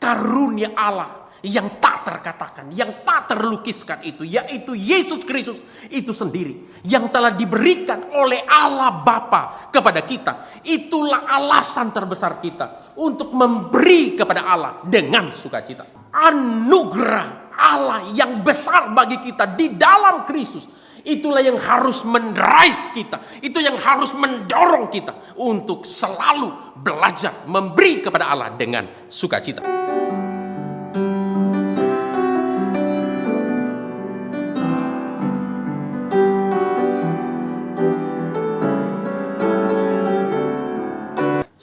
karunia Allah yang tak terkatakan, yang tak terlukiskan itu, yaitu Yesus Kristus itu sendiri yang telah diberikan oleh Allah Bapa kepada kita. Itulah alasan terbesar kita untuk memberi kepada Allah dengan sukacita. Anugerah Allah yang besar bagi kita di dalam Kristus, itulah yang harus mendrive kita, itu yang harus mendorong kita untuk selalu belajar memberi kepada Allah dengan sukacita.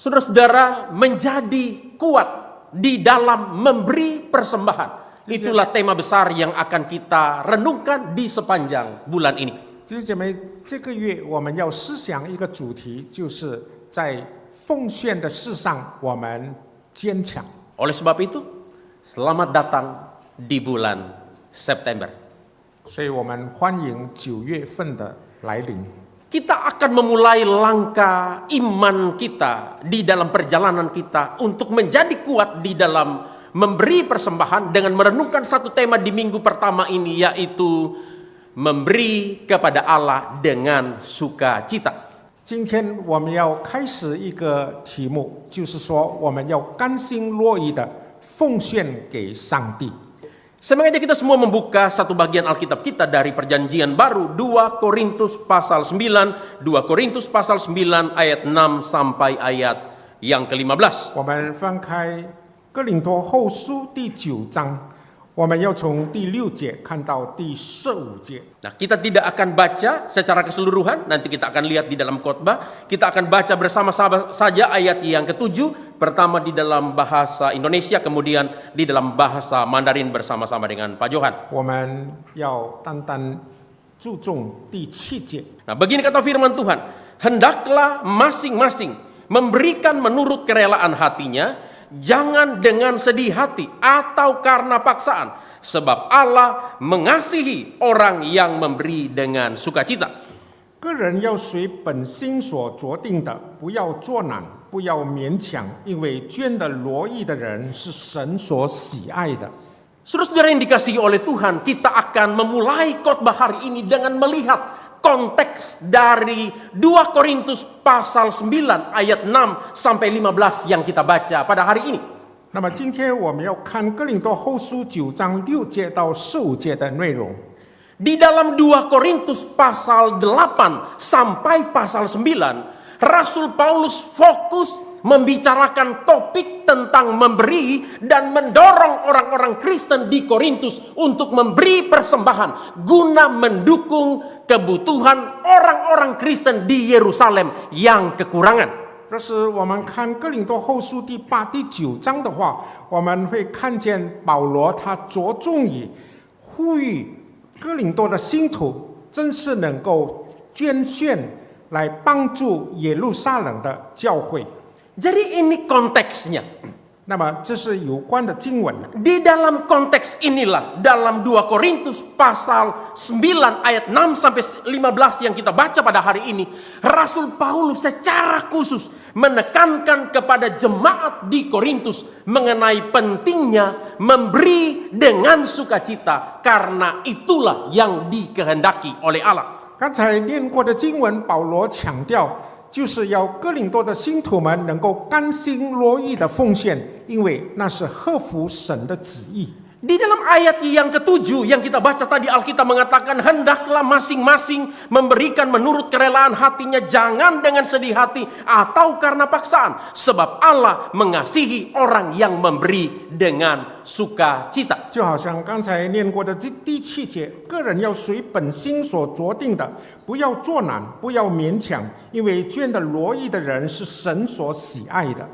Saudara-saudara, menjadi kuat di dalam memberi persembahan. Itulah tema besar yang akan kita renungkan di sepanjang bulan ini. 弟兄姐妹，这个月我们要思想一个主题，就是在奉献的事上我们坚强。 Oleh sebab itu, selamat datang di bulan September. 所以我们欢迎9月份的来临。 Kita akan memulai langkah iman kita di dalam perjalanan kita untuk menjadi kuat di dalam memberi persembahan dengan merenungkan satu tema di minggu pertama ini, yaitu memberi kepada Allah dengan sukacita. 今天我们要开始一个题目，就是说我们要甘心乐意的奉献给上帝。 Semangatnya kita semua membuka satu bagian Alkitab kita dari Perjanjian Baru, 2 Korintus pasal 9, 2 Korintus pasal 9 ayat 6 sampai ayat yang ke-15. 我们翻开哥林多后书第9章，我们要从第6节看到第15节。 Nah, kita tidak akan baca secara keseluruhan, nanti kita akan lihat di dalam khotbah. Kita akan baca bersama-sama saja ayat yang ke-7, pertama di dalam bahasa Indonesia, kemudian di dalam bahasa Mandarin bersama-sama dengan Pak Johan. 我们要单单注重第7节。 Nah, begini kata firman Tuhan, hendaklah masing-masing memberikan menurut kerelaan hatinya, jangan dengan sedih hati atau karena paksaan. Sebab Allah mengasihi orang yang memberi dengan sukacita. 个人要随本心所决定的，不要作难，不要勉强，因为捐的罗意的人是神所喜爱的。 Saudara-saudara yang dikasihi oleh Tuhan, kita akan memulai khotbah hari ini dengan melihat konteks dari 2 Korintus pasal 9 ayat 6 sampai 15 yang kita baca pada hari ini. 那么今天我们要看哥林多后书9章6节到15节的内容。 Di dalam 2 Korintus pasal 8 sampai pasal 9, Rasul Paulus fokus membicarakan topik tentang memberi dan mendorong orang-orang Kristen di Korintus untuk memberi persembahan guna mendukung kebutuhan orang-orang Kristen di Yerusalem yang kekurangan. 若是我们看哥林多后书第8、第9章的话，我们会看见保罗他着重于呼吁哥林多的信徒真是能够捐献来帮助耶路撒冷的教会。 Jadi ini konteksnya. 那么这是有关的经文。 Di dalam konteks inilah, dalam 2 Korintus pasal 9 ayat 6 sampai 15 yang kita baca pada hari ini, Rasul Paulus secara khusus menekankan kepada jemaat di Korintus mengenai pentingnya memberi dengan sukacita, karena itulah yang dikehendaki oleh Allah. 刚才念过的经文，保罗强调，就是要哥林多的信徒们能够甘心乐意的奉献，因为那是合乎神的旨意。 Di dalam ayat yang ke-7 yang kita baca tadi, Alkitab mengatakan hendaklah masing-masing memberikan menurut kerelaan hatinya, jangan dengan sedih hati atau karena paksaan, sebab Allah mengasihi orang yang memberi dengan sukacita. 就好像刚才念过的第7节，个人要随本心所决定的，不要作难，不要勉强，因为捐的罗意的人是神所喜爱的。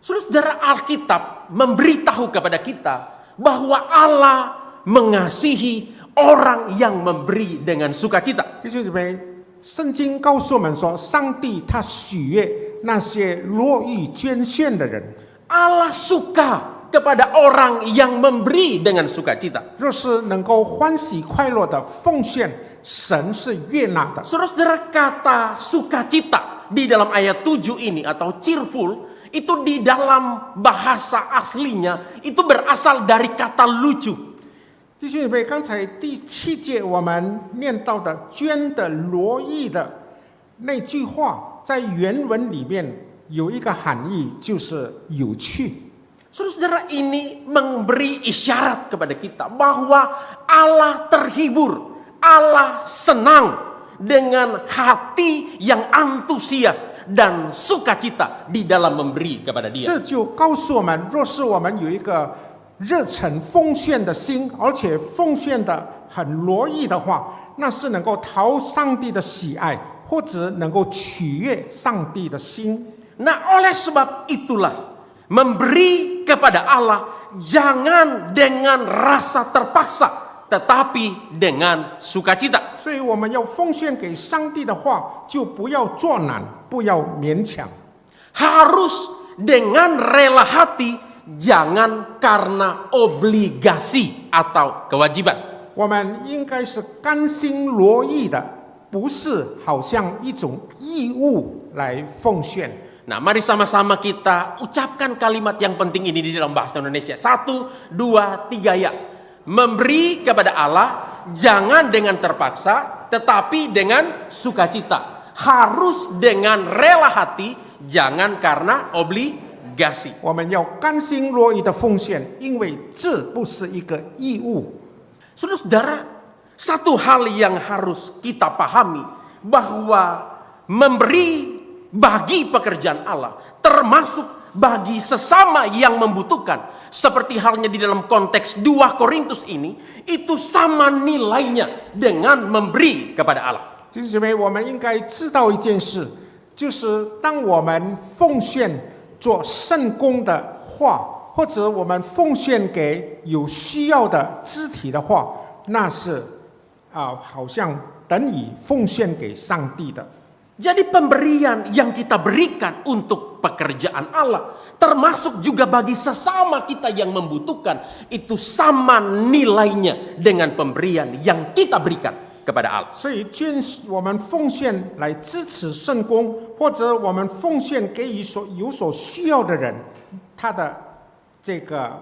Saudara, Alkitab memberitahu kepada kita bahwa Allah mengasihi orang yang memberi dengan sukacita. 弟兄姊妹，圣经告诉我们说，上帝他喜悦那些乐意捐献的人。 Allah suka kepada orang yang memberi dengan sukacita. 若是能够欢喜快乐的奉献，神是悦纳的。 Saudara-saudara, kata sukacita di dalam ayat 7 ini atau cheerful itu di dalam bahasa aslinya itu berasal dari kata lucu. 弟兄姐妹，刚才第7节我们念到的绢的罗意的那句话，在原文里面有一个含义，就是有趣。 Saudara-saudara, ini memberi isyarat kepada kita bahwa Allah terhibur, Allah senang dengan hati yang antusias dan sukacita di dalam memberi kepada Dia. 这就告诉我们，若是我们有一个热忱奉献的心，而且奉献的很罗意的话，那是能够讨上帝的喜爱，或者能够取悦上帝的心。 Nah, oleh sebab itulah memberi kepada Allah jangan dengan rasa terpaksa, tetapi dengan sukacita. 所以我们要奉献给上帝的话，就不要作难，不要勉强。 Harus dengan rela hati, jangan karena obligasi atau kewajiban. 我们应该是甘心乐意的，不是好像一种义务来奉献。 Nah, mari sama-sama kita ucapkan kalimat yang penting ini di dalam bahasa Indonesia. 1, 2, 3 ya. Memberi kepada Allah jangan dengan terpaksa, tetapi dengan sukacita. Harus dengan rela hati, jangan karena obligasi. 我们要甘心乐意的奉献，因为这不是一个义务。 Saudara-saudara, satu hal yang harus kita pahami bahwa memberi bagi pekerjaan Allah, termasuk bagi sesama yang membutuhkan, seperti halnya di dalam konteks 2 Korintus ini, itu sama nilainya dengan memberi kepada Allah. 弟兄姐妹，我们应该知道一件事，就是当我们奉献做圣工的话，或者我们奉献给有需要的肢体的话，那是好像等于奉献给上帝的。 Jadi pemberian yang kita berikan untuk pekerjaan Allah, termasuk juga bagi sesama kita yang membutuhkan, itu sama nilainya dengan pemberian yang kita berikan kepada Allah. 所以，我们奉献来支持圣工，或者我们奉献给予有所需要的人，他的这个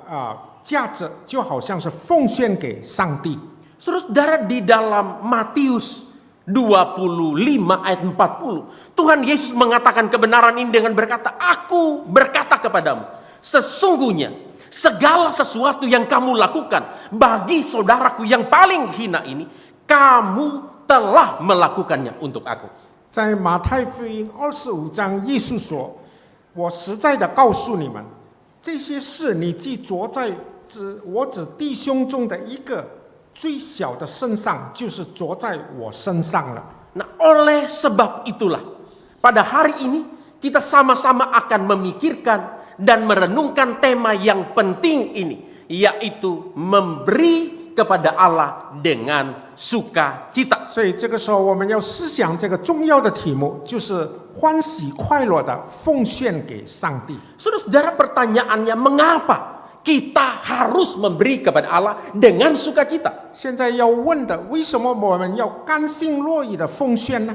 价值就好像是奉献给上帝。 Saudara, di dalam Matius 25 ayat 40, Tuhan Yesus mengatakan kebenaran ini dengan berkata, Aku berkata kepadamu, sesungguhnya segala sesuatu yang kamu lakukan bagi saudaraku yang paling hina ini, kamu telah melakukannya untuk aku. 在马太福音25章，耶稣说：“我实在的告诉你们，这些事你既着在我子弟兄中的一个最小的身上，就是着在我身上了。” Nah, oleh sebab itulah, pada hari ini kita sama-sama akan memikirkan dan merenungkan tema yang penting ini, yaitu memberi kepada Allah dengan sukacita. 所以这个时候，我们要思想这个重要的题目，就是欢喜快乐的奉献给上帝。 Saudara, pertanyaannya, mengapa kita harus memberi kepada Allah dengan sukacita? 现在要问的，为什么我们要甘心乐意的奉献呢？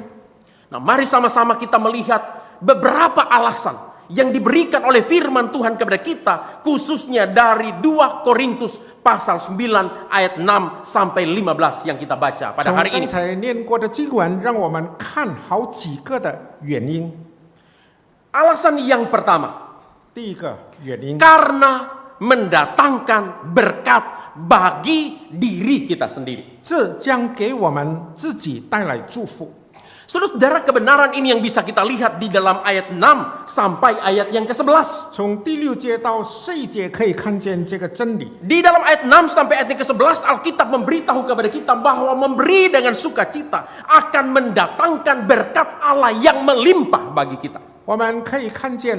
Nah, mari sama-sama kita melihat beberapa alasan yang diberikan oleh firman Tuhan kepada kita, khususnya dari 2 Korintus pasal 9 ayat 6 sampai 15 yang kita baca pada 从 hari 刚 ini. 才念过的经文，让我们看好几个的原因。 Alasan yang pertama, 第一个原因， karena mendatangkan berkat bagi diri kita sendiri. 这将给我们自己带来祝福。 Saudara, kebenaran ini yang bisa kita lihat di dalam ayat 6 sampai ayat yang ke-11. 从第6节到11节可以看见这个真理。 Di dalam ayat 6 sampai ayat yang ke-11, Alkitab memberitahu kepada kita bahwa memberi dengan sukacita akan mendatangkan berkat Allah yang melimpah bagi kita. 我们可以看见，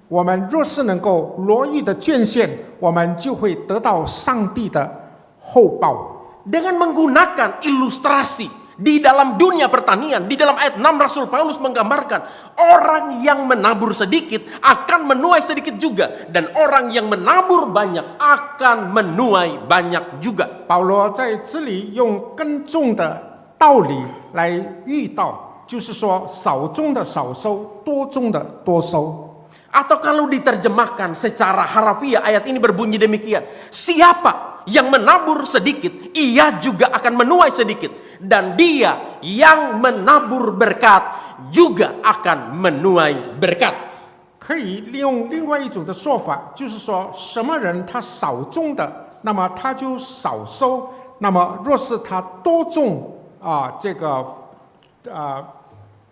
我们若是能够乐意的捐献，我们就会得到上帝的厚报。 Dengan menggunakan ilustrasi di dalam dunia pertanian, di dalam ayat 6 Rasul Paulus menggambarkan orang yang menabur sedikit akan menuai sedikit juga, dan orang yang menabur banyak akan menuai banyak juga. 保罗在这里用耕种的道理来喻道，就是说少种的少收，多种的多收。Atau kalau diterjemahkan secara harafiah, ayat ini berbunyi demikian. Siapa yang menabur sedikit, ia juga akan menuai sedikit. Dan dia yang menabur berkat juga akan menuai berkat. 可以利用另外一种的说法，就是说什么人他少种的，那么他就少收；那么若是他多种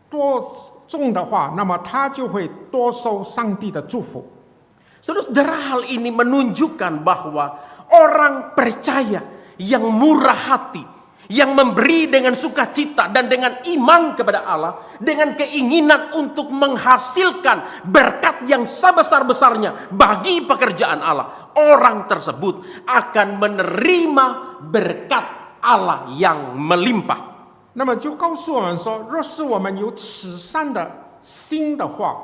多种的话，那么他就会多收上帝的祝福。 Saudara, hal ini menunjukkan bahwa orang percaya yang murah hati, yang memberi dengan sukacita dan dengan iman kepada Allah, dengan keinginan untuk menghasilkan berkat yang sebesar-besarnya bagi pekerjaan Allah, orang tersebut akan menerima berkat Allah yang melimpah. 那么就告诉我们说，若是我们有慈善的心的话，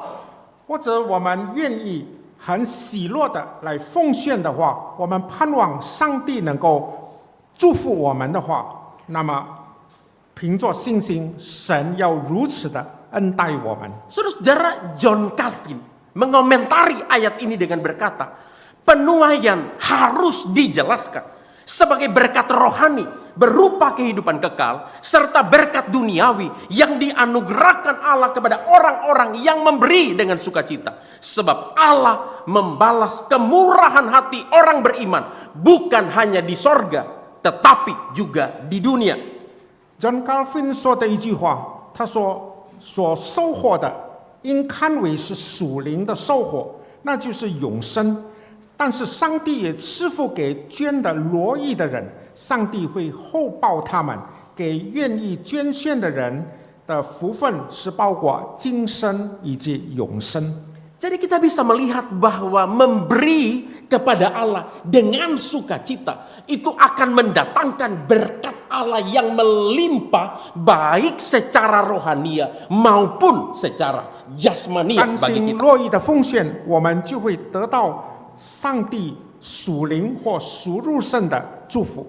或者我们愿意很喜乐的来奉献的话，我们盼望上帝能够祝福我们的话，那么凭着信心，神要如此的恩待我们。 Saudara, John Calvin mengomentari ayat ini dengan berkata, penuaian harus dijelaskan sebagai berkat rohani berupa kehidupan kekal serta berkat duniawi yang dianugerahkan Allah kepada orang-orang yang memberi dengan sukacita. Sebab Allah membalas kemurahan hati orang beriman bukan hanya di sorga tetapi juga di dunia. John Calvin 说的一句话，他说：“所收获的应看为是属灵的收获，那就是永生。但是上帝也赐福给捐的乐意的人，上帝会厚报他们。给愿意捐献的人的福分是包括今生以及永生。” Jadi kita bisa melihat bahwa memberi kepada Allah dengan sukacita itu akan mendatangkan berkat Allah yang melimpah baik secara rohania maupun secara jasmania 甘 bagi 心 kita. 乐意的奉献，我们就会得到上帝属灵或属入圣的祝福。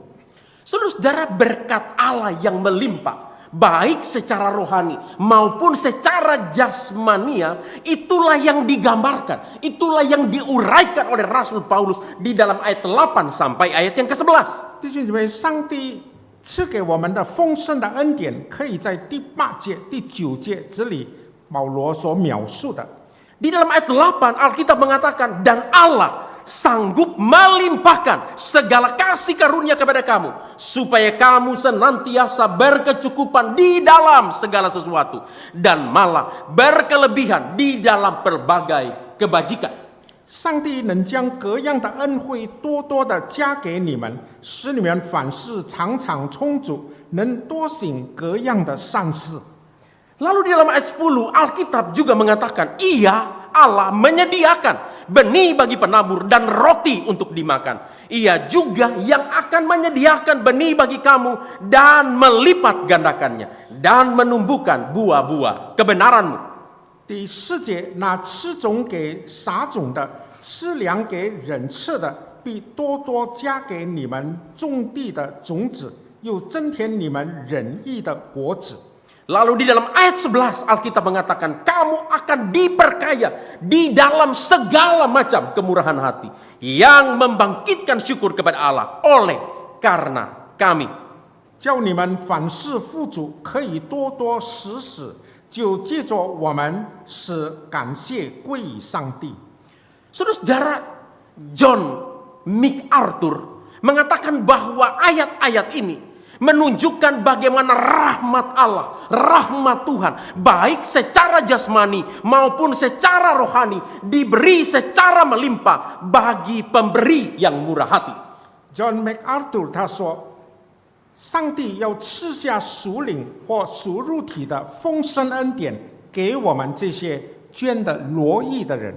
Saudara, berkat Allah yang melimpah baik secara rohani maupun secara jasmania, itulah yang digambarkan, itulah yang diuraikan oleh Rasul Paulus di dalam ayat 8 sampai ayat yang ke-11. 弟兄姊妹，上帝赐给我们的丰盛的恩典，可以在第8节、第9节这里保罗所描述的。 Di dalam ayat 8 Alkitab mengatakan, dan Allah sanggup melimpahkan segala kasih karunia kepada kamu supaya kamu senantiasa berkecukupan di dalam segala sesuatu dan malah berkelebihan di dalam berbagai kebajikan. 上帝能将各样的恩惠多多的加给你们，使你们凡事常常充足，能多行各样的善事。 Lalu di dalam ayat 10 Alkitab juga mengatakan, Ia Allah menyediakan benih bagi penabur dan roti untuk dimakan. Ia juga yang akan menyediakan benih bagi kamu dan melipat gandakannya dan menumbuhkan buah-buah kebenaranmu. 第4节，那吃种给撒种的，吃粮给人吃的，必多多加给你们种地的种子，又增添你们仁义的果子。 Lalu di dalam ayat 11 Alkitab mengatakan, kamu akan diperkaya di dalam segala macam kemurahan hati yang membangkitkan syukur kepada Allah oleh karena kami. 叫你们凡事富足，可以多多施使，就借着我们使感谢归于上帝。 Saudara, John MacArthur mengatakan bahwa ayat-ayat ini menunjukkan bagaimana rahmat Allah, rahmat Tuhan, baik secara jasmani maupun secara rohani, diberi secara melimpah bagi pemberi yang murah hati. John MacArthur 他说，上帝要赐下属灵或属肉体的丰盛恩典给我们这些捐的乐意的人。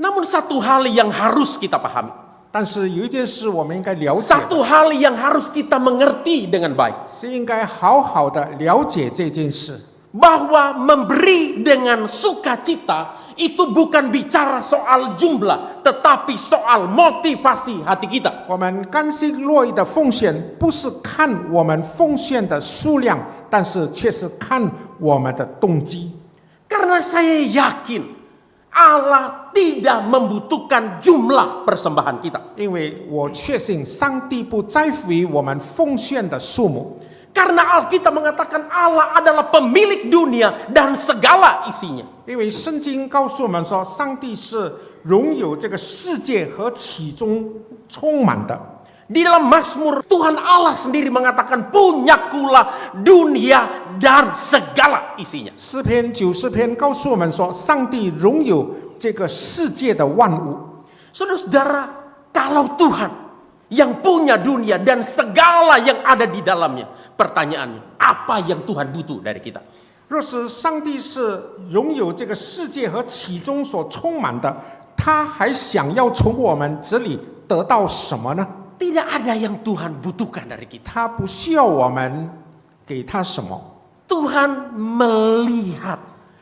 Namun satu hal yang harus kita pahami, 但是有一件事我们应该了解， satu hal yang harus kita mengerti dengan baik, 是应该好好的了解这件事。 bahwa memberi dengan sukacita itu bukan bicara soal jumlah, tetapi soal motivasi hati kita. 我们甘心乐意的奉献，不是看我们奉献的数量，但是却是看我们的动机。 Karena saya yakin Allah tidak membutuhkan jumlah persembahan kita. 因为我确信上帝不在乎于我们奉献的数目， Karena Alkitab mengatakan Allah adalah pemilik dunia dan segala isinya. 因为圣经告诉我们说，上帝是拥有这个世界和其中充满的。 Di dalam Mazmur, Tuhan Allah sendiri mengatakan, punyakulah dunia dan segala isinya. 诗篇90篇告诉我们说，上帝拥有这个世界的万物。 Saudara-saudara, kalau Tuhan yang punya dunia dan segala yang ada di dalamnya, pertanyaannya, apa yang Tuhan butuh dari kita? 若是上帝是拥有这个世界和其中所充满的，他还想要从我们这里得到什么呢？ Tidak ada yang Tuhan butuhkan dari kita. 他不需要我们给他什么。 Tuhan melihat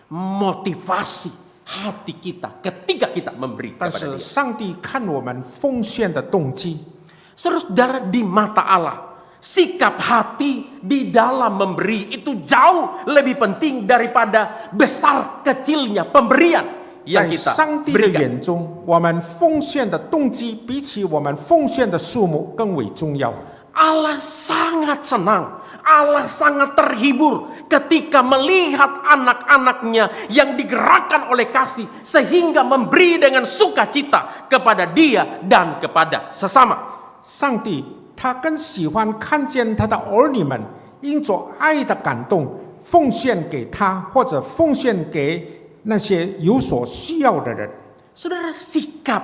motivasi hati kita ketika kita memberi 但 kepada 是 Dia. 上帝看我们奉献的动机， Saudara, di mata Allah, sikap hati di dalam memberi itu jauh lebih penting daripada besar kecilnya pemberian 在 yang kita 上帝的 berikan. 眼中，我们奉献的动机比起我们奉献的数目更为重要。 Allah sangat senang, Allah sangat terhibur ketika melihat anak-anaknya yang digerakkan oleh kasih sehingga memberi dengan sukacita kepada Dia dan kepada sesama. 上帝他更喜欢看见他的儿女们因着爱的感动，奉献给他，或者奉献给那些有所需要的人。 Saudara, sikap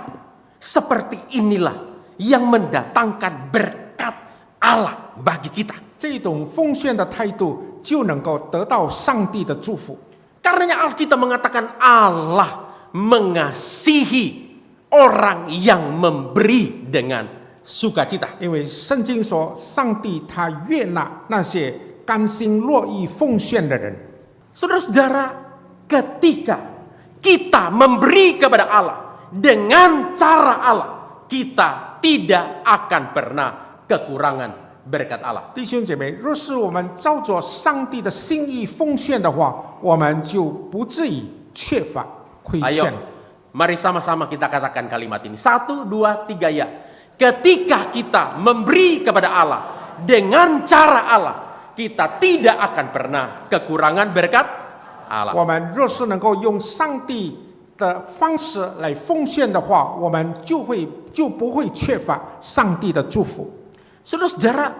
seperti inilah yang mendatangkan berkat Allah bagi kita. 这种奉献的态度就能够得到上帝的祝福。 Karenanya Alkitab mengatakan Allah mengasihi orang yang memberi dengan sukacita. 因为圣经说，上帝他悦纳那些甘心乐意奉献的人。 Saudara-saudara, ketika kita memberi kepada Allah dengan cara Allah, kita tidak akan pernah kekurangan berkat Allah. 弟兄姐妹，若是我们照着上帝的心意奉献的话，我们就不至于缺乏亏 Ayo, 欠。 mari sama-sama kita katakan kalimat ini. 1, 2, 3 ya. Ketika kita memberi kepada Allah dengan cara Allah, kita tidak akan pernah kekurangan berkat Allah. 我们若是能够用上帝的方式来奉献的话，我们就不会缺乏上帝的祝福。 Saudara-saudara,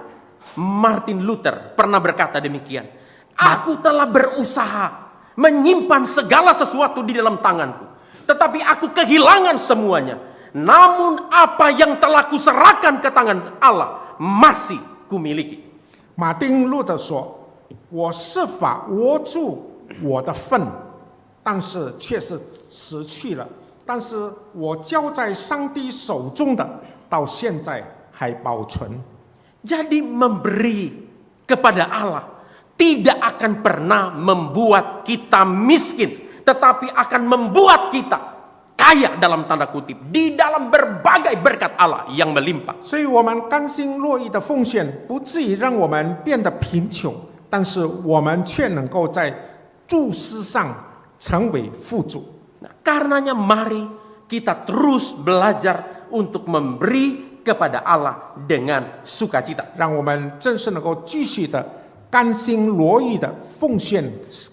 Martin Luther pernah berkata demikian. Aku telah berusaha menyimpan segala sesuatu di dalam tanganku, tetapi aku kehilangan semuanya. Namun apa yang telah kuserahkan ke tangan Allah masih kumiliki. 马丁路德说：“我设法握住我的份，但是却是失去了；但是我交在上帝手中的，到现在还保存。” Jadi memberi kepada Allah tidak akan pernah membuat kita miskin, tetapi akan membuat kita kaya dalam tanda kutip di dalam berbagai berkat Allah yang melimpah. 所以，我们甘心乐意的奉献，不至于让我们变得贫穷，但是我们却能够在注释上成为富足。 Nah, karenanya mari kita terus belajar untuk memberi kepada Allah dengan sukacita. 让我们正是能够继续的甘心乐意的奉献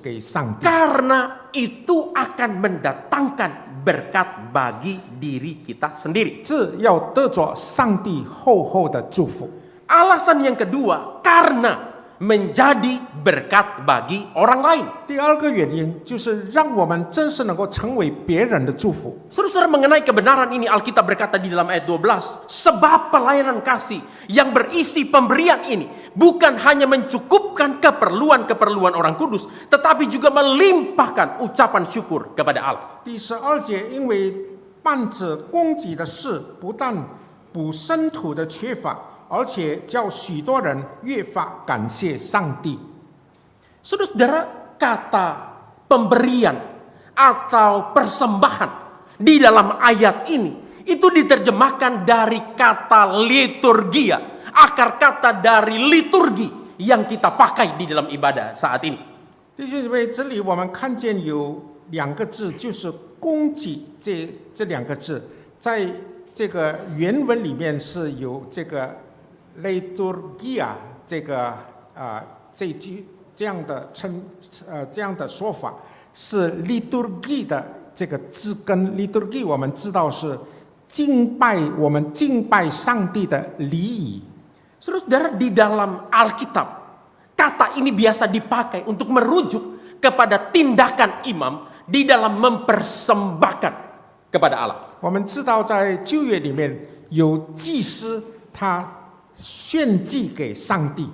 给上帝， Karena itu akan mendatangkan berkat bagi diri kita sendiri. 这要得着上帝厚厚的祝福。 Alasan yang kedua, karena menjadi berkat bagi orang lain. 第二个原因就是让我们真是能够成为别人的祝福。 Saudara-saudara, mengenai kebenaran ini Alkitab berkata di dalam ayat 12, sebab pelayanan kasih yang berisi pemberian ini bukan hanya mencukupkan keperluan-keperluan orang kudus, tetapi juga melimpahkan ucapan syukur kepada Allah. 第12节，因为办着供给的事，不但补生土的缺乏，而且叫许多人越发感谢上帝。 Saudara-saudara, kata pemberian atau persembahan di dalam ayat ini itu diterjemahkan dari kata liturgia, akar kata dari liturgi yang kita pakai di dalam ibadah saat ini. 弟兄姊妹，这里我们看见有两个字，就是供给这两个字，在这个原文里面是有这个 liturgia 这样的说法，是 liturgy 的这个字根。liturgy 我们知道是我们敬拜上帝的礼仪。Saudara, di dalam Alkitab, kata ini biasa dipakai untuk merujuk kepada tindakan imam di dalam mempersembahkan kepada Allah. 我们知道在旧约里面有祭司，他献祭给上帝。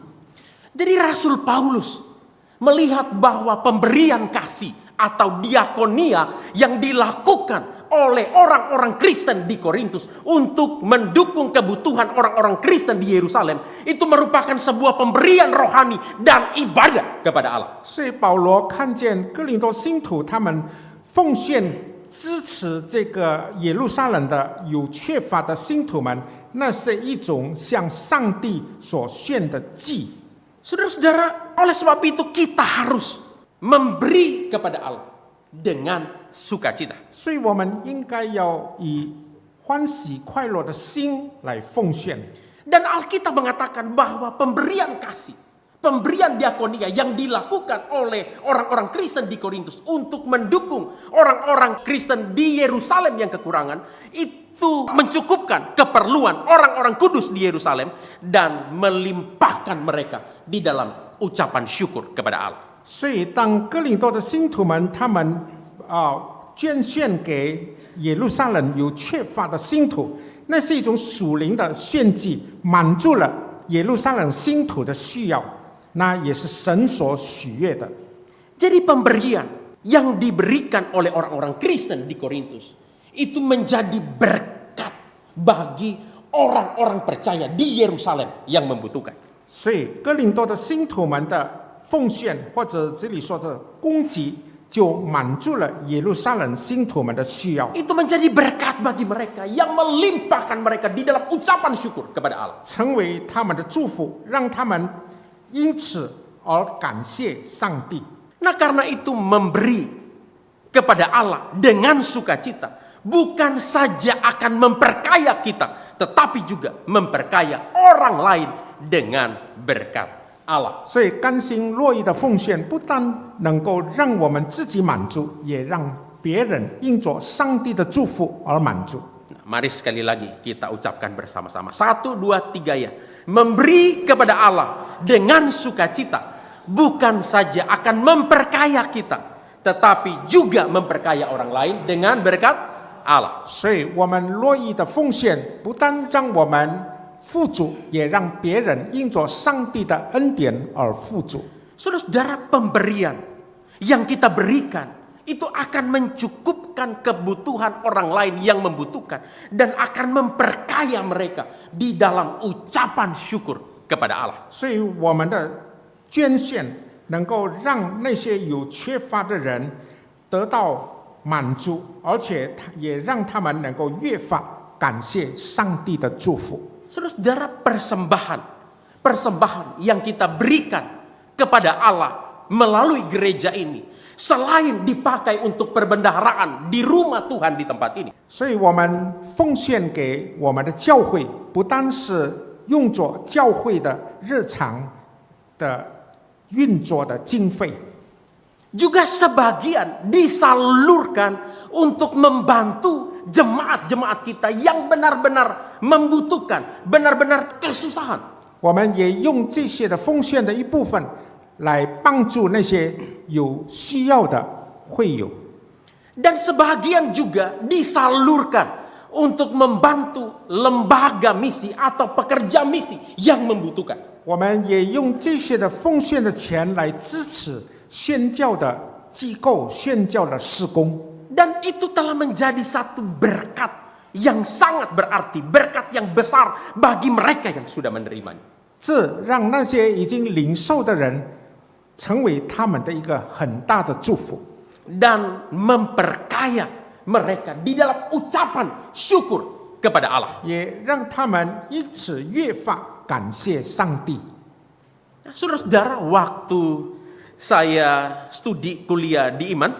Jadi Rasul Paulus melihat bahwa pemberian kasih atau diakonia yang dilakukan oleh orang-orang Kristen di Korintus untuk mendukung kebutuhan orang-orang Kristen di Yerusalem itu merupakan sebuah pemberian rohani dan ibadah kepada Allah. 所以保罗看见哥林多信徒他们奉献支持这个耶路撒冷的有缺乏的信徒们，那是一种向上帝所献的祭。 Saudara-saudara, oleh sebab itu kita harus memberi kepada Allah dengan sukacita. 所以我们应该要以欢喜快乐的心来奉献。 Dan Alkitab mengatakan bahwa pemberian kasih, pemberian diakonia yang dilakukan oleh orang-orang Kristen di Korintus untuk mendukung orang-orang Kristen di Yerusalem yang kekurangan, itu mencukupkan keperluan orang-orang kudus di Yerusalem dan melimpahkan mereka di dalam ucapan syukur kepada Allah. 所以当哥林多的信徒们他们捐献给耶路撒冷有缺乏的信徒，那是一种属灵的献祭，满足了耶路撒冷信徒的需要，那也是神所喜悦的。 Jadi pemberian yang diberikan oleh orang-orang Kristen di Korintus itu menjadi berkat bagi orang-orang percaya di Yerusalem yang membutuhkan. 所以哥林多的信徒们的奉献，或者这里说的供给，就满足了耶路撒冷信徒们的需要， Itu menjadi berkat bagi mereka yang melimpahkan mereka di dalam ucapan syukur kepada Allah. 成为他们的祝福，让他们因此而感谢上帝。 Nah, karena itu memberi kepada Allah dengan sukacita bukan saja akan memperkaya kita, tetapi juga memperkaya orang lain dengan berkat Allah. 所以甘心乐意的奉献，不但能够让我们自己满足，也让别人因着上帝的祝福而满足。 Nah, mari sekali lagi kita ucapkan bersama-sama. 1, 2, 3 ya. Memberi kepada Allah dengan sukacita bukan saja akan memperkaya kita, tetapi juga memperkaya orang lain dengan berkat Allah. 所以我们乐意的奉献，不但让我们富足，也让别人因着上帝的恩典而富足。 Saudara-saudara, pemberian yang kita berikan itu akan mencukupkan kebutuhan orang lain yang membutuhkan dan akan memperkaya mereka di dalam ucapan syukur kepada Allah. 所以我们的捐献能够让那些有缺乏的人得到满足，而且也让他们能够越发感谢上帝的祝福。 Saudara-saudara, persembahan yang kita berikan kepada Allah melalui gereja ini, selain dipakai untuk perbendaharaan di rumah Tuhan di tempat ini, 所以我们奉献给我们的教会，不单是用作教会的日常的运作的经费， juga sebagian disalurkan untuk membantu jemaat-jemaat kita yang benar-benar membutuhkan, benar-benar kesusahan. 我们也用这些的奉献的一部分来帮助那些有需要的会友。 Dan sebagian juga disalurkan untuk membantu lembaga misi atau pekerja misi yang membutuhkan. 我们也用这些的奉献的钱来支持宣教的机构、宣教的事工。 Dan itu telah menjadi satu berkat yang sangat berarti, berkat yang besar bagi mereka yang sudah menerimanya. 这让那些已经领受的人成为他们的一个很大的祝福， Dan memperkaya mereka di dalam ucapan syukur kepada Allah. 也让他们因此越发感谢上帝。 Saudara-saudara, waktu saya studi kuliah di Iman,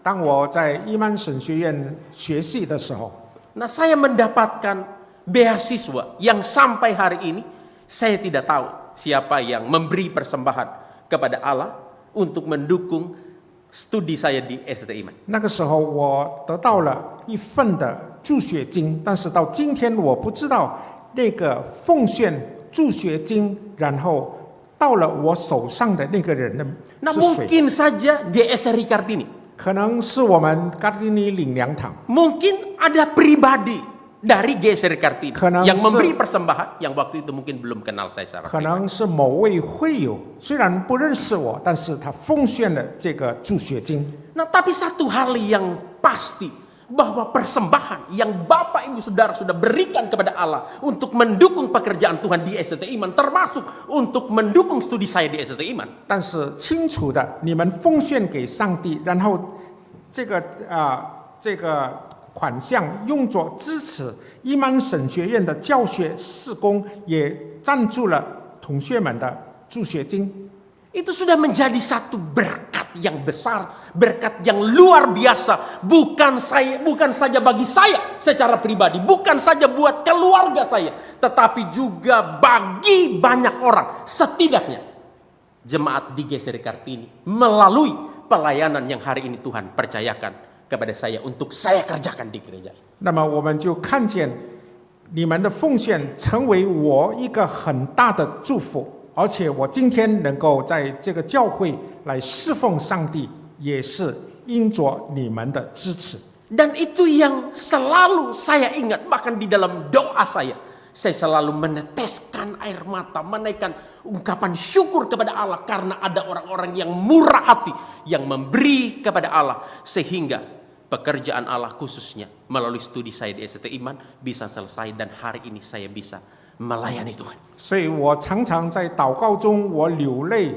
当我在伊曼神学院学习的时候， Nah, saya mendapatkan beasiswa yang sampai hari ini saya tidak tahu siapa yang memberi persembahan kepada Allah untuk mendukung studi saya di STIman. 那个时候我得到了一份的助学金，但是到今天我不知道那个奉献助学金，然后到了我手上的那个人的 Nah, 是谁？ mungkin saja GSRI Kartini. 可能是我们嘎丁尼领粮堂， Mungkin ada pribadi dari GSRI Kartini Karena yang se- memberi persembahan yang waktu itu mungkin belum kenal saya secara 可 pribadi. 能是某位会友，虽然不认识我，但是他奉献了这个助学金。 Nah, tapi satu hal yang pasti bahwa persembahan yang Bapak Ibu Saudara sudah berikan kepada Allah untuk mendukung pekerjaan Tuhan di STT Iman, termasuk untuk mendukung studi saya di STT Iman. 但是清楚的，你们奉献给上帝，然后这个款项用作支持伊曼神学院的教学事工，也赞助了同学们的助学金。 Itu sudah menjadi satu berkat yang besar, berkat yang luar biasa, bukan saja bagi saya secara pribadi, bukan saja buat keluarga saya, tetapi juga bagi banyak orang, setidaknya jemaat di GSRI Kartini melalui pelayanan yang hari ini Tuhan percayakan kepada saya untuk saya kerjakan di gereja. 那么我们就看见你们的奉献成为我一个很大的祝福。 而且我今天能够在这个教会来侍奉上帝，也是因着你们的支持。 Dan itu yang selalu saya ingat, bahkan di dalam doa saya selalu meneteskan air mata, menaikkan ungkapan syukur kepada Allah karena ada orang-orang yang murah hati yang memberi kepada Allah sehingga pekerjaan Allah khususnya melalui studi saya di STT Iman bisa selesai dan hari ini saya bisa melayani Tuhan. 所以我常常在祷告中，我流泪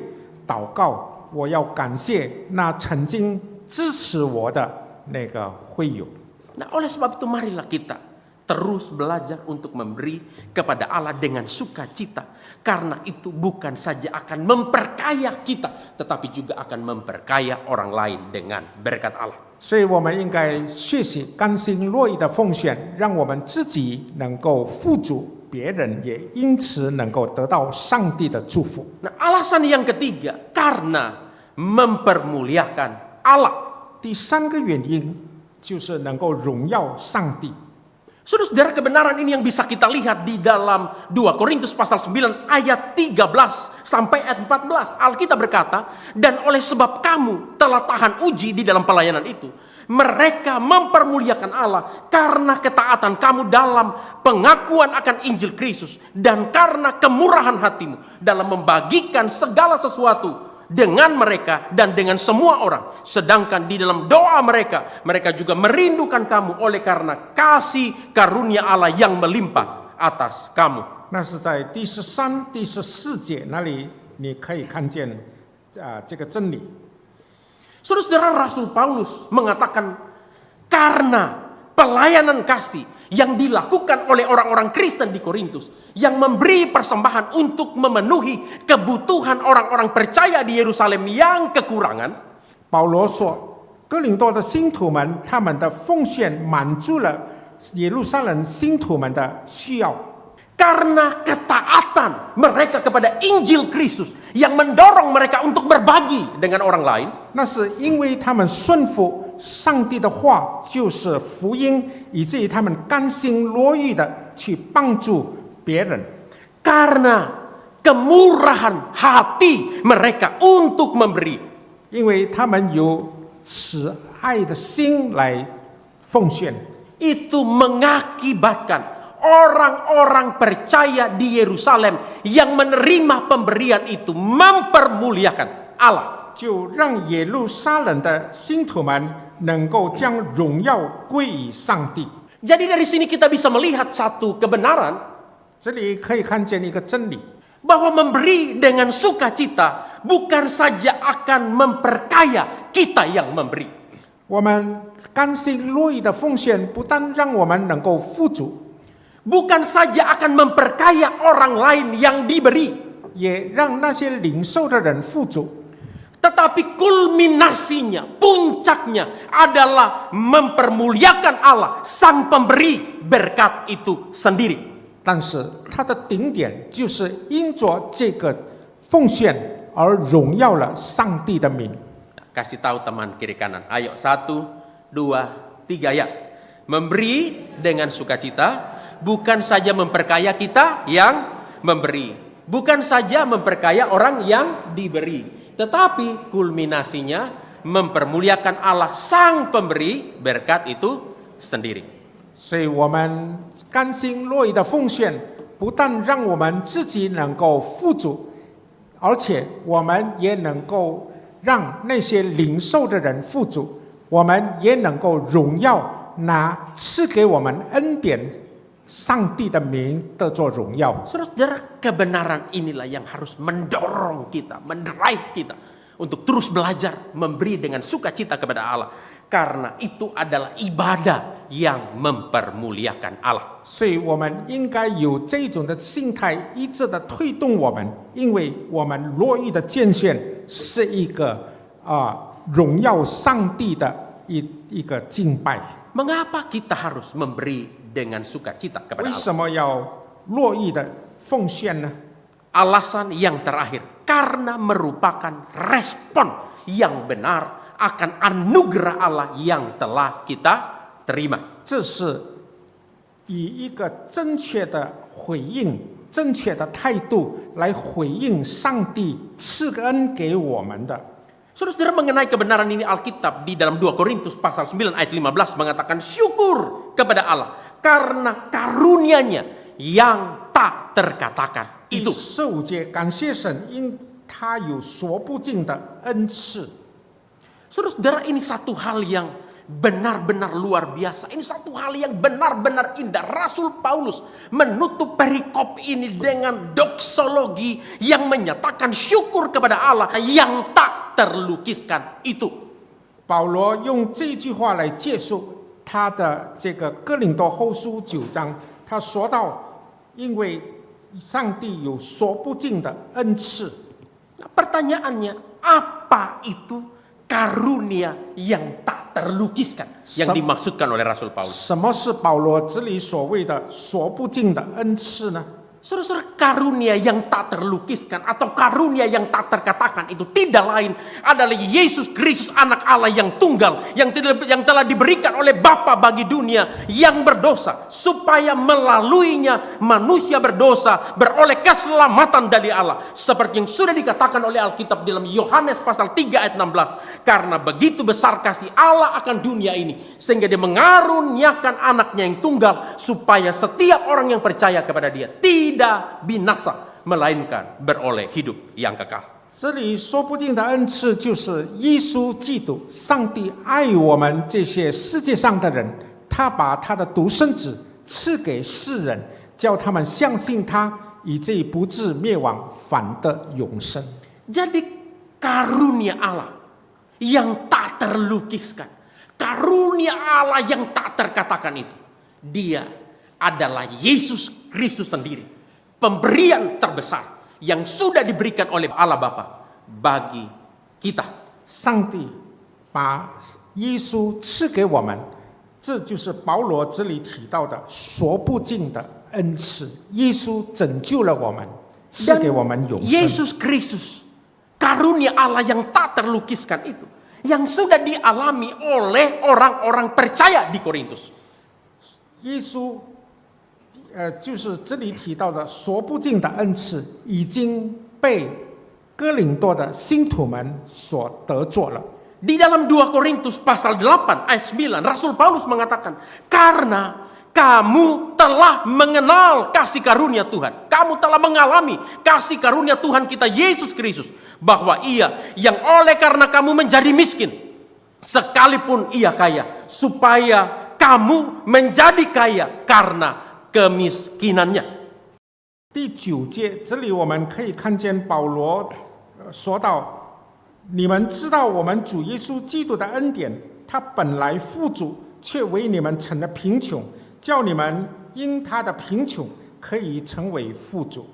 祷告，我要感谢那曾经支持我的那个会友。 Nah, oleh sebab itu marilah kita terus belajar untuk memberi kepada Allah dengan sukacita, karena itu bukan saja akan memperkaya kita, tetapi juga akan memperkaya orang lain dengan berkat Allah. 所以我们应该学习甘心乐意的奉献，让我们自己能够富足。 别人也因此能够得到上帝的祝福。 Nah, alasan yang ketiga karena mempermuliakan Allah. 第三个原因就是能够荣耀上帝。 Saudara-saudara, kebenaran ini yang bisa kita lihat di dalam 2 Korintus pasal 9 ayat 13 sampai ayat 14. Alkitab berkata, dan oleh sebab kamu telah tahan uji di dalam pelayanan itu, mereka mempermuliakan Allah karena ketaatan kamu dalam pengakuan akan Injil Kristus dan karena kemurahan hatimu dalam membagikan segala sesuatu dengan mereka dan dengan semua orang. Sedangkan di dalam doa mereka juga merindukan kamu oleh karena kasih karunia Allah yang melimpah atas kamu. 那是在第13、第14节那里，你可以看见这个真理。 Saudara-saudara, Rasul Paulus mengatakan karena pelayanan kasih yang dilakukan oleh orang-orang Kristen di Korintus yang memberi persembahan untuk memenuhi kebutuhan orang-orang percaya di Yerusalem yang kekurangan. 保罗说，哥林多的信徒们，他们的奉献满足了耶路撒冷信徒们的需要。 Karena ketaatan mereka kepada Injil Kristus yang mendorong mereka untuk berbagi dengan orang lain. 那是因为他们顺服上帝的话，就是福音，以至于他们甘心乐意的去帮助别人。 Karena kemurahan hati mereka untuk memberi. 因为他们有慈爱的心来奉献。 Itu mengakibatkan orang-orang percaya di Yerusalem yang menerima pemberian itu mempermuliakan Allah. 就让耶路撒冷的信徒们能够将荣耀归于上帝。 Jadi dari sini kita bisa melihat satu kebenaran 这里可以看见一个真理， bahwa memberi dengan sukacita bukan saja akan memperkaya kita yang memberi. 我们甘心乐意的奉献，不但让我们能够富足， Bukan saja akan memperkaya orang lain yang diberi, 也让那些领受的人富足。Tetapi kulminasinya, puncaknya adalah mempermuliakan Allah, Sang Pemberi berkat itu sendiri. 但是它的顶点就是因着这个奉献而荣耀了上帝的名。 Kasih tahu teman kiri kanan. Ayo 1, 2, 3 ya. Memberi dengan sukacita, bukan saja memperkaya kita yang memberi, bukan saja memperkaya orang yang diberi, tetapi kulminasinya mempermuliakan Allah Sang Pemberi berkat itu sendiri. 所以我们甘心乐意的奉献，不但让我们自己能够富足，而且我们也能够让那些领受的人富足，我们也能够荣耀那赐给我们恩典上帝的名得作荣耀。 Saudara, kebenaran inilah yang harus mendorong kita, mendrive kita untuk terus belajar memberi dengan sukacita kepada Allah, karena itu adalah ibadah yang mempermuliakan Allah. 所以我们应该有这种的心态，一直的推动我们，因为我们乐意的捐献是一个荣耀上帝的一个敬拜。 Mengapa kita harus memberi dengan sukacita kepada 为 Allah? 什么要乐意的奉献呢？ Alasan yang terakhir, karena merupakan respon yang benar akan anugerah Allah yang telah kita terima. 这是以一个正确的回应、正确的态度来回应上帝赐恩给我们的。 Saudara, mengenai kebenaran ini Alkitab di dalam 2 Korintus pasal 9 ayat 15 mengatakan syukur kepada Allah karena karunia-Nya yang tak terkatakan 第 itu. 15节，感谢神，因他有说不尽的恩赐。 Saudara, ini satu hal yang benar-benar luar biasa. Ini satu hal yang benar-benar indah. Rasul Paulus menutup perikop ini dengan doksologi yang menyatakan syukur kepada Allah yang tak terlukiskan itu. 保罗用这句话来结束他的这个哥林多后书9章，他说到，因为上帝有说不尽的恩赐。 Nah, pertanyaannya, apa itu karunia yang tak terlukiskan yang dimaksudkan oleh Rasul Paulus? 什么是保罗这里所谓的说不尽的恩赐呢？ Saudara, karunia yang tak terlukiskan atau karunia yang tak terkatakan itu tidak lain adalah Yesus Kristus anak Allah yang tunggal yang telah diberikan oleh Bapa bagi dunia yang berdosa, supaya melaluinya manusia berdosa beroleh keselamatan dari Allah, seperti yang sudah dikatakan oleh Alkitab dalam Yohanes pasal 3 ayat 16. Karena begitu besar kasih Allah akan dunia ini sehingga Dia mengaruniakan anaknya yang tunggal, supaya setiap orang yang percaya kepada Dia tidak binasa, melainkan beroleh hidup yang kekal. 这里说不尽的恩赐就是耶稣基督，上帝爱我们这些世界上的人，他把他的独生子赐给世人，叫他们相信他，以至不至灭亡，反得永生。 Jadi karunia Allah yang tak terlukiskan, karunia Allah yang tak terkatakan itu, Dia adalah Yesus Kristus sendiri. Pemberian terbesar yang sudah diberikan oleh Allah Bapa bagi kita. 上帝把耶稣赐给我们，这就是保罗这里提到的说不尽的恩赐。耶稣拯救了我们，赐给我们永生。 Yesus Kristus, karunia Allah yang tak terlukiskan itu, yang sudah dialami oleh orang-orang percaya di Korintus. 耶稣，就是这里提到的说不尽的恩赐，已经被哥林多的信徒们所得着了。 Di dalam 2 Korintus pasal 8 ayat 9, Rasul Paulus mengatakan, karena kamu telah mengenal kasih karunia Tuhan, kamu telah mengalami kasih karunia Tuhan kita Yesus Kristus, bahwa Ia yang oleh karena kamu menjadi miskin, sekalipun Ia kaya, supaya kamu menjadi kaya karena kemiskinannya. 第9节，这里我们可以看见保罗说到。 你们知道我们主耶稣基督的恩典，他本来富足，却为你们成了贫穷，叫你们因他的贫穷可以成为富足。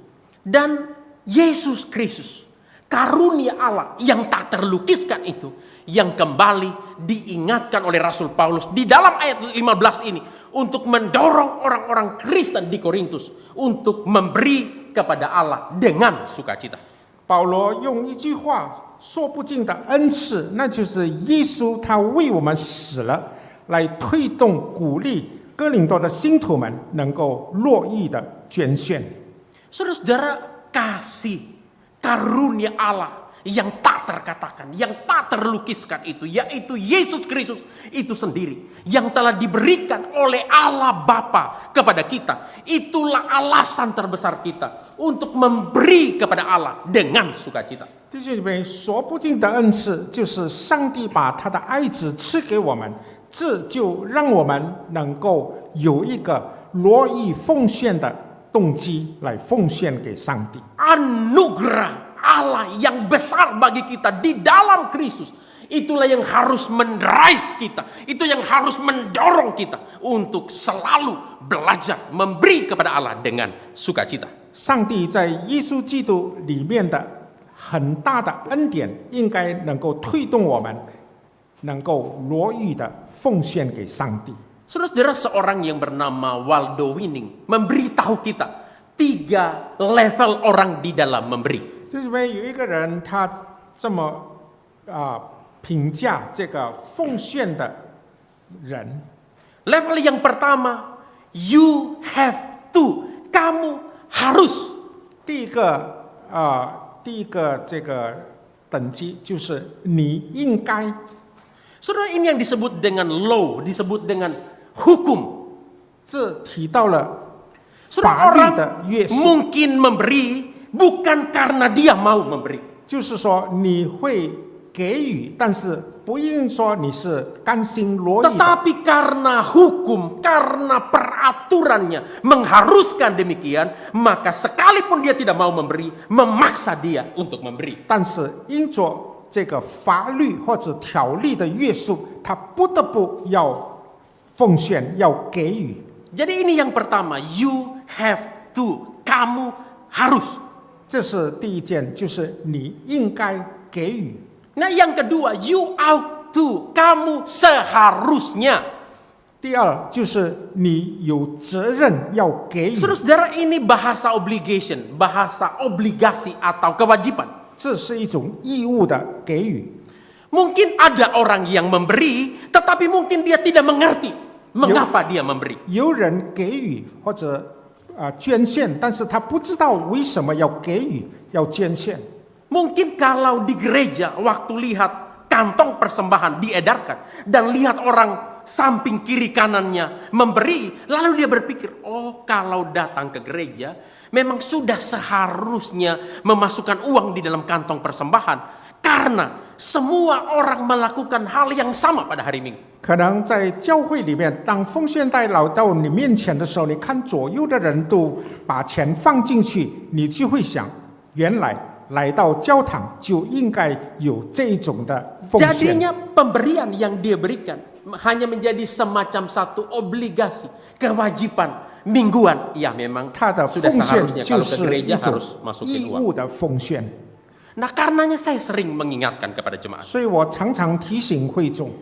Dan Yesus Kristus karunia Allah yang tak terlukiskan itu yang kembali diingatkan oleh Rasul Paulus di dalam ayat 15 ini untuk mendorong orang-orang Kristen di Korintus untuk memberi kepada Allah dengan sukacita. 保罗用一句话说不尽的恩赐，那就是耶稣他为我们死了，来推动鼓励哥林多的信徒们能够乐意的捐献。 Saudara-saudara, kasih karunia Allah yang tak terkatakan, yang tak terlukiskan itu, yaitu Yesus Kristus itu sendiri yang telah diberikan oleh Allah Bapa kepada kita. Itulah alasan terbesar kita untuk memberi kepada Allah dengan sukacita. 弟兄姐妹，说不尽的恩赐就是上帝把他的爱子赐给我们，这就让我们能够有一个乐意奉献的动机来奉献给上帝。 Anugerah Allah yang besar bagi kita di dalam Kristus, itulah yang harus mendrive kita, itu yang harus mendorong kita untuk selalu belajar memberi kepada Allah dengan sukacita. 上帝在耶稣基督里面的很大的恩典，应该能够推动我们能够乐意的奉献给上帝。 Saudara-saudara, seorang yang bernama Waldo Winning memberitahu kita 3 level orang di dalam memberi. 就是说，有一个人他这么评价这个奉献的人。 Level yang pertama, you have to, kamu harus. 第一个这个等级就是你应该。 Saudara, ini yang disebut dengan law, disebut dengan hukum. 这提到了 Saudara, 法律的 orang 约束， mungkin memberi bukan karena dia mau memberi. 就是说你会给予，但是不一定说你是甘心乐意的。 Tetapi karena hukum, karena peraturannya mengharuskan demikian, maka sekalipun dia tidak mau memberi, memaksa dia untuk memberi. 但是因着这个法律或者条例的约束，他不得不要奉献，要给予。 Jadi ini yang pertama, you have to, kamu harus. 这是第一件，就是你应该给予。 Nah, yang kedua, you ought to, kamu seharusnya. 第二就是你有责任要给予， Saudara-saudara, ini bahasa obligation, bahasa obligasi atau kewajiban. 这是一种义务的给予。 Mungkin ada orang yang memberi, tetapi mungkin dia tidak mengerti mengapa dia memberi. 有人给予或者捐献，但是他不知道为什么要给予，要捐献。 Mungkin kalau di gereja waktu lihat kantong persembahan diedarkan dan lihat orang samping kiri kanannya memberi, lalu dia berpikir, oh kalau datang ke gereja memang sudah seharusnya memasukkan uang di dalam kantong persembahan karena semua orang melakukan hal yang sama pada hari Minggu. 可能在教会里面，当奉献袋来到你面前的时候，你看左右的人都把钱放进去，你就会想，原来来到教堂就应该有这种的奉献。 Jadinya pemberian yang dia berikan hanya menjadi semacam satu obligasi, kewajiban mingguan. Ya memang 他的 sudah 奉献 seharusnya 就 kalau ke 是 gereja 一种 harus masukin 义 uang. 务的奉献。 Nah, karenanya saya sering mengingatkan kepada jemaat, 所以我常常提醒会众，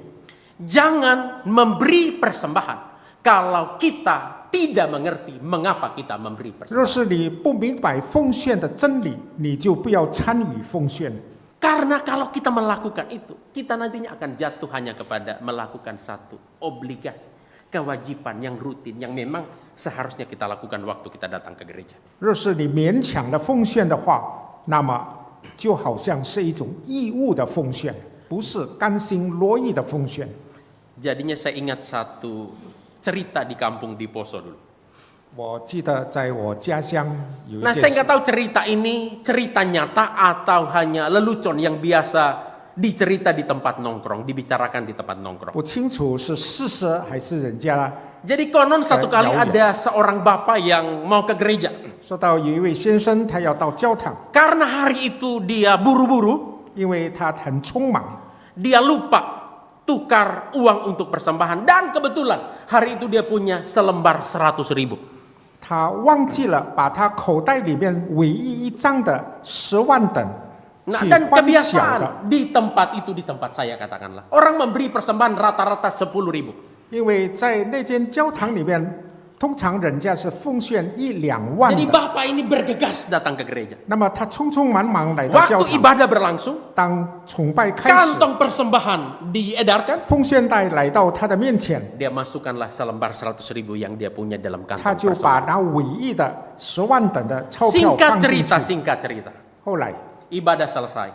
jangan memberi persembahan kalau kita tidak mengerti mengapa kita memberi 若 persembahan. 是你不明白奉献的真理，你就不要参与奉献。 Karena kalau kita melakukan itu, kita nantinya akan jatuh hanya kepada melakukan satu obligasi, kewajiban yang rutin, yang memang seharusnya kita lakukan waktu kita datang ke gereja. 若是你勉强的奉献的话，那么就好像是一种义务的奉献，不是甘心乐意的奉献。 Jadinya saya ingat satu cerita di kampung di Poso dulu. 我记得在我家乡有一 Nah, 件 saya 事 nggak tahu cerita ini cerita nyata atau hanya lelucon yang biasa dicerita di tempat nongkrong, dibicarakan di tempat nongkrong. 不清楚是事实还是人家 Jadi konon satu kali Jauh ya. ada seorang bapak yang mau ke gereja. 说到有一位先生他要到教堂， Karena hari itu dia buru-buru, 因为他很匆忙， dia lupa tukar uang untuk persembahan. Dan kebetulan hari itu dia punya selembar 100.000. 他忘记了把他口袋里面唯一一张的10万等 Nah, 去 dan 欢享的。 kebiasaan di tempat itu, di tempat saya katakanlah, orang memberi persembahan rata-rata 10.000. 因为在那间教堂里面，通常人家是奉献1-2万 Jadi 的。 Bapak ini bergegas datang ke gereja. 那么他匆匆忙忙来到教 Waktu 堂， ibadah berlangsung, 当崇拜开始， kantong persembahan diedarkan, 奉献袋来到他的面前， dia masukkanlah selembar 100.000 yang dia punya dalam 他 kantong 就把 persembahan. 那伪意的10万等的钞票 Singkat 放进 cerita, 去。 singkat cerita. 后来 Ibadah selesai.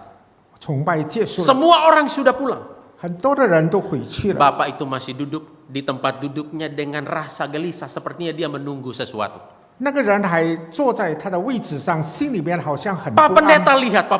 崇拜结束了， Semua orang sudah pulang. 很多的人都回去了。 Bapak itu masih duduk di tempat duduknya dengan rasa gelisah, sepertinya dia menunggu sesuatu. 那个人还坐在他的位置上，心里面好像很不 Pak 安。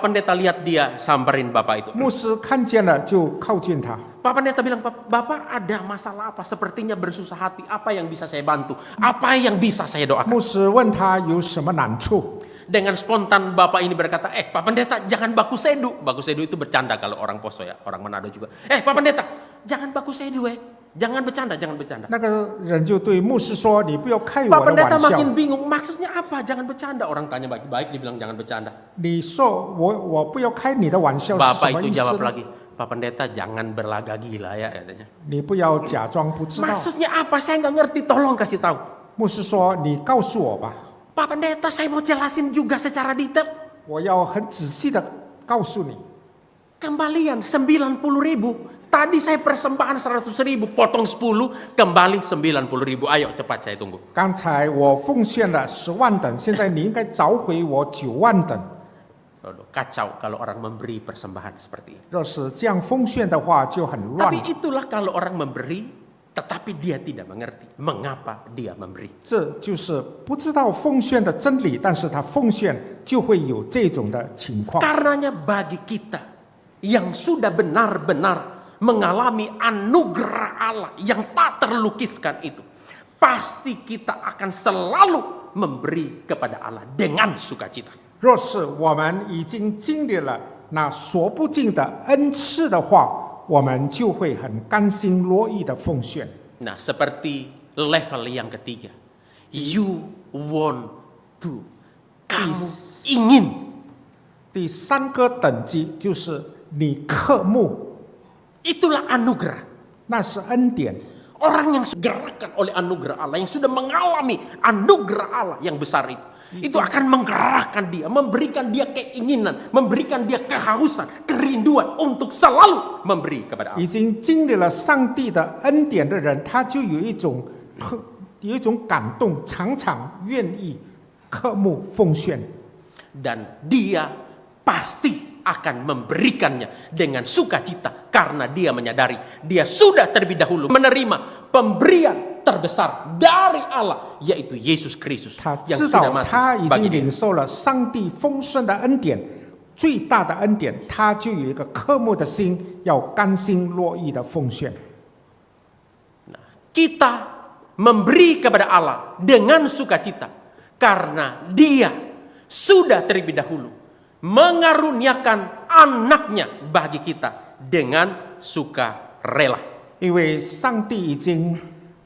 Pendeta lihat dia samperin Bapak itu. 牧师看见了，就靠近他。 Pak Pendeta bilang, Bapak ada masalah apa? Sepertinya bersusah hati. Apa yang bisa saya bantu? Apa yang bisa saya doakan? 牧师问他有什么难处， Dengan spontan Bapak ini berkata, Pak Pendeta jangan baku sedu. Baku sedu itu bercanda kalau orang Poso ya, orang Manado juga. Pak Pendeta jangan baku sedu Jangan bercanda, jangan bercanda. 那个人就对牧师说：“你不要开 Pak 我的 Pendeta 玩笑。 makin bingung, maksudnya apa? Jangan bercanda. Orang tanya baik-baik, dia bilang jangan bercanda. 你说我不要开你的玩笑是什 Bapak 么 itu 意思 jawab 呢？ lagi, Pak Pendeta jangan berlagak gila ya katanya. 你不要假装不知道。 Maksudnya apa? Saya nggak ngerti, tolong kasih tahu. 牧师说：“你告诉我吧， Pak Pendeta saya mau jelasin juga secara detail. 我要很仔细的告诉你。 Kembalian 90.000. Tadi saya persembahan 100.000, potong 10, kembali 90.000. Ayo cepat saya tunggu. 刚才我奉献了10万等，现在你应该找回我9万等。 Kacau kalau orang memberi persembahan seperti ini. 若是这样奉献的话，就很乱。 Tapi itulah kalau orang memberi, tetapi dia tidak mengerti mengapa dia memberi. 这就是不知道奉献的真理，但是他奉献就会有这种的情况。 Karenanya bagi kita yang sudah benar-benar mengalami anugerah Allah yang tak terlukiskan itu, pasti kita akan selalu memberi kepada Allah dengan sukacita. 若是我们已经经历了那说不尽的恩赐的话，我们就会很甘心乐意的奉献。 Nah, seperti level yang ketiga, you want to, kamu ingin. 第3个等级就是你渴慕， Itulah anugerah. 那是恩典。 Orang yang digerakkan oleh anugerah Allah, yang sudah mengalami anugerah Allah yang besar itu akan menggerakkan dia, memberikan dia keinginan, memberikan dia kehausan, kerinduan untuk selalu memberi kepada Allah. 已经经历了上帝的恩典的人，他就有一种感动，常常愿意渴慕奉献。 Dan dia pasti akan memberikannya dengan sukacita karena dia menyadari dia sudah terlebih dahulu menerima pemberian terbesar dari Allah, yaitu Yesus Kristus 他 yang 知 sudah 道 mati 他已 bagi 经 dia. 领受了上帝丰盛的恩典，最大的恩典，他就有一个渴慕的心，要甘心乐意的奉献。 Kita memberi kepada Allah dengan sukacita karena dia sudah terlebih dahulu mengaruniakan anaknya bagi kita dengan sukarela. 因为上帝已经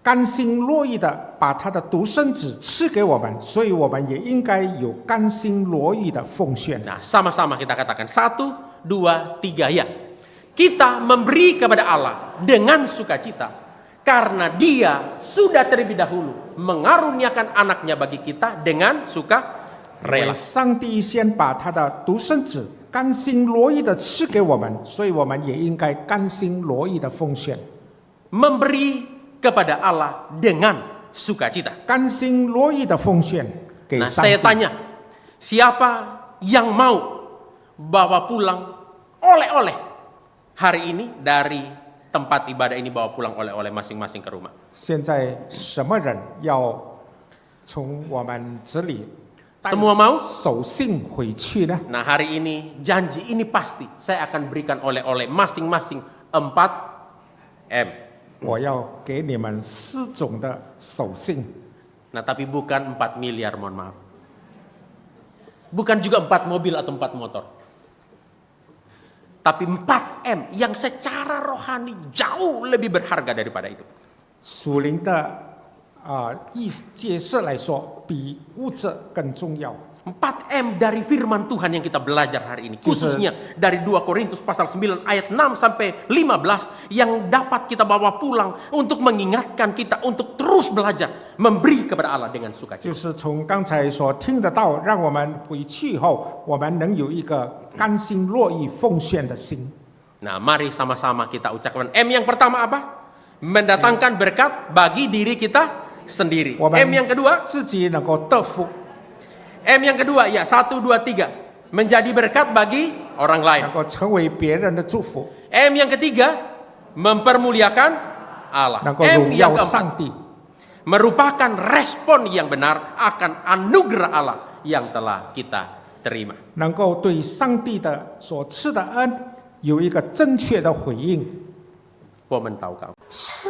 甘心乐意的把他的独生子赐给我们，所以我们也应该有甘心乐意的奉献。 Nah, sama-sama kita katakan 1, 2, 3 ya. Kita memberi kepada Allah dengan sukacita karena dia sudah terlebih dahulu mengaruniakan anaknya bagi kita dengan 因为 sukarela. 上帝先把他的独生子甘心乐意的赐给我们，所以我们也应该甘心乐意的奉献。 Memberi kepada Allah dengan sukacita. 甘心乐意的奉献给 Nah, 上 saya 帝。 tanya, siapa yang mau bawa pulang oleh-oleh hari ini dari tempat ibadah ini, bawa pulang oleh-oleh masing-masing ke rumah? 现在什么人要从我们这里带 Semua mau? 手信回去呢？ Nah, hari ini janji ini pasti saya akan berikan oleh-oleh masing-masing 4M. 我要给你们4种的手信， Nah, tapi bukan 4 miliar, mohon maaf. Bukan juga 4 mobil atau 4 motor. Tapi 4M yang secara rohani jauh lebih berharga daripada itu. 属灵的意界色来说，比物质更重要。4M dari firman Tuhan yang kita belajar hari ini. Justru- Khususnya dari 2 Korintus pasal 9 ayat 6 sampai 15 yang dapat kita bawa pulang untuk mengingatkan kita untuk terus belajar memberi kepada Allah dengan sukacita. 就是从刚才所听的道，让我们回去后，我们能有一个甘心乐意奉献的心。 Nah, mari sama-sama kita ucapkan M yang pertama apa? Mendatangkan berkat bagi diri kita sendiri. M yang kedua, 自己能够得福， M yang kedua ya 1, 2, 3 menjadi berkat bagi orang lain. 能够成为别人的祝福， M yang ketiga mempermuliakan Allah. 能够 M 荣 yang 耀 keempat 上帝， merupakan respon yang benar akan anugerah Allah yang telah kita terima. 能够对上帝的所赐的恩有一个正确的回应。 Woman tahu kau. 是